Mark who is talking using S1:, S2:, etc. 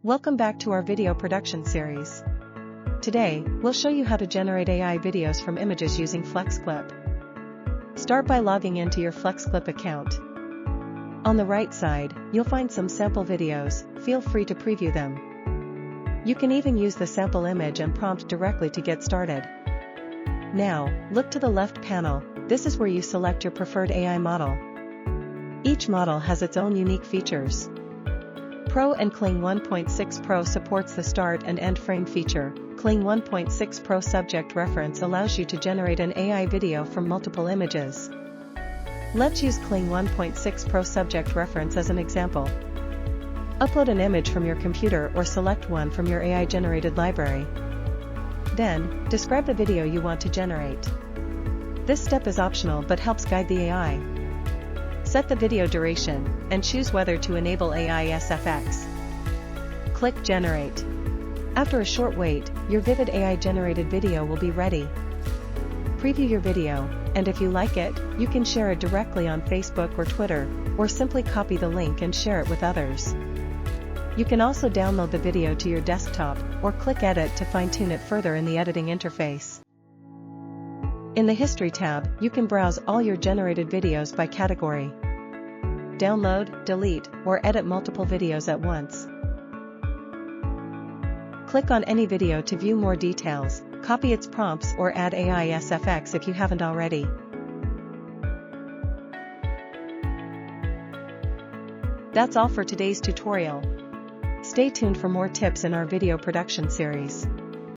S1: Welcome back to our video production series. Today, we'll show you how to generate AI videos from images using FlexClip. Start by logging into your FlexClip account. On the right side, you'll find some sample videos. Feel free to preview them. You can even use the sample image and prompt directly to get started. Now, look to the left panel. This is where you select your preferred AI model. Each model has its own unique features. Pro and Kling 1.6 Pro supports the start and end frame feature. Kling 1.6 Pro Subject Reference allows you to generate an AI video from multiple images. Let's use Kling 1.6 Pro Subject Reference as an example. Upload an image from your computer or select one from your AI-generated library. Then, describe the video you want to generate. This step is optional but helps guide the AI. Set the video duration, and choose whether to enable AI SFX. Click Generate. After a short wait, your vivid AI-generated video will be ready. Preview your video, and if you like it, you can share it directly on Facebook or Twitter, or simply copy the link and share it with others. You can also download the video to your desktop, or click Edit to fine-tune it further in the editing interface. In the History tab, you can browse all your generated videos by category. Download, delete, or edit multiple videos at once. Click on any video to view more details, copy its prompts or add AI SFX if you haven't already. That's all for today's tutorial. Stay tuned for more tips in our video production series.